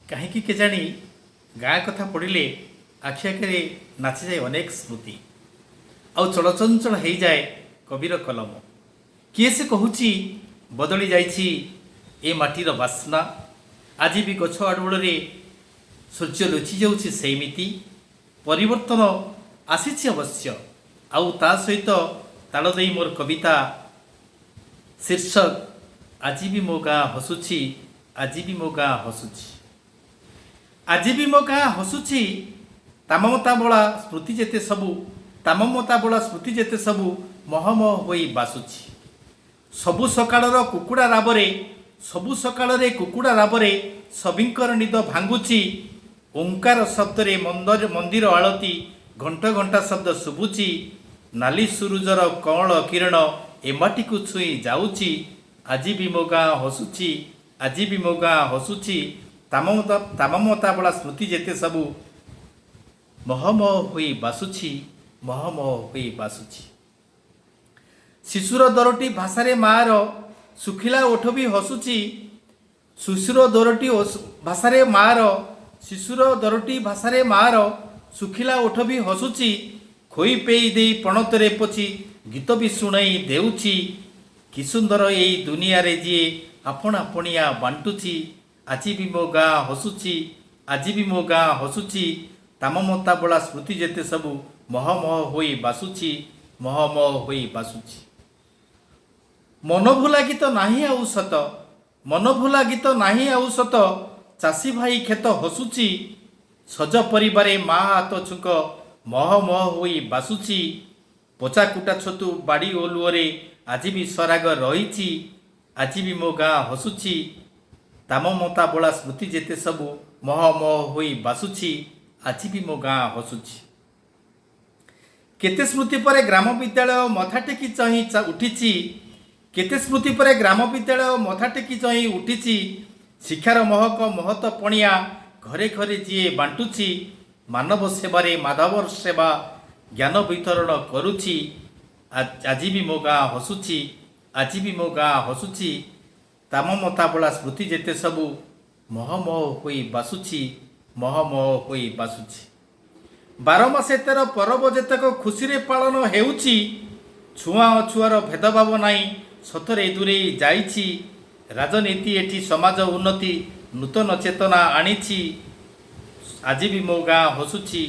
कहीं केजाणी गाँ कथा पड़े आखि आगे नाची जाए अनेक स्मृति आउ चलचंचल हो जाए कविर कलम किए से कहूँ बदली जाइछि ए माटीर बास्ना आज भी गछ आड़ोल सूर्य लुचि जाऊँगी सेमिति परिवर्तन आसी अवश्य आउ ता सहित ताल दे मोर कविता शीर्षक आज भी मो गाँ हसुची आज भी मो गाँ हसुची आज भी मो गाँ हसुची ताममता बला स्मृति जेते सबू ताममता बला स्मृति जेते सबू महमह होई बासुची सबु सकाळर कुकुड़ा राबरे सबु सकाळरे कुकुड़ा राबरे सबिंकर निद भांगुची ओंकार शब्दरे मंदिर आळती घंटा घंटा शब्द शुभुची नाली सुरुजर कौल किरण एमाटी को छुई जाऊची आज भी मो गाँ हसुची आज भी मो गाँ हसुची ताममता बला स्मृति जेते सबू महमह होई बासुची महमह होई बासुची शिशुर दरटी भाषारे मार सुखिला ओठ भी हसुची शिशुर दरटी भाषारे मार शिशुर दरटी भाषारे मार सुखिला ओठ भी हसुची खोई पेई दे पणतरे पची गीत भी शुणाई देउची कि सुंदर एई दुनिया रे जी आपण आपणिया बांटुची आज भी मो गाँ हसुची आज भी मो गाँ हसुची ताममता बला स्मृति जेते सबू महमह होई बासुची महमह होई बासुची मनभुला गीत नाही आउ सत मनभुला गीत नाही आउ सत चाषी भाई खेत हसुची सज परिवारे मा हाथ छुक महमह होई बासुची पचा कुटा छतु बाड़ी ओलुअरे आज भी सराग रही आज भी मो गाँ हसुची ताममता बला स्मृति जेते सबू महमह होई बासुची आज भी मो गाँ हसुची केते स्मृति पर ग्राम विद्यालय मथा टेकी चाही उठिची केते स्मृति पर ग्राम विद्यालय मथा टेकी चाही उठिची शिक्षार महक महत पणिया घरे घरे जी बांटुची मानव सेवारे माधवर सेवा ज्ञान वितरण करुची आज भी मो गाँ हसुची आज भी मो गाँ हसुची ताममता बला स्मृति जेते सबू महमह होई बासुची महमह होई बासुची 12 मासे 13 परब जेतक खुशी रे पालन हेउची छुआ अछुआर भेदभाव नाई सतरे दूरे जाइछि राजनीति एठी समाज उन्नति नूतन चेतना आनिछि आज भी मो गाँ हसुची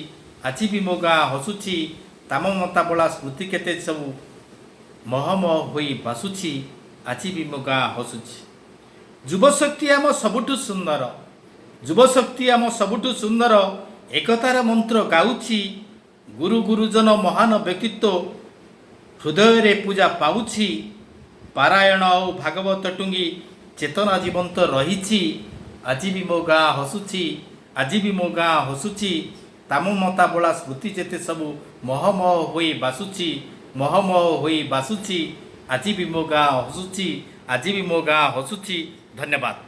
आज भी मो गाँ हसुची ताममता बला स्मृति केते सबू महमह होई बासुची आज भी मो गाँ हसुची युवशक्ति आम सबुठु सुंदर युवशक्ति आम सबुठु सुंदर एकतार मंत्र गाउछि गुरु गुरुजन महान व्यक्तित्व हृदय रे पूजा पाउछि पारायण और भागवत टुंगी चेतना जीवंत रही आज भी मो गाँ हसुची आज भी मो गाँ हसुची ताममता बला स्मृति जेते सबू महमह होई बासुची महमह होई बासुची आज भी मो गाँ हसुची आज भी मो गाँ हसुची। धन्यवाद।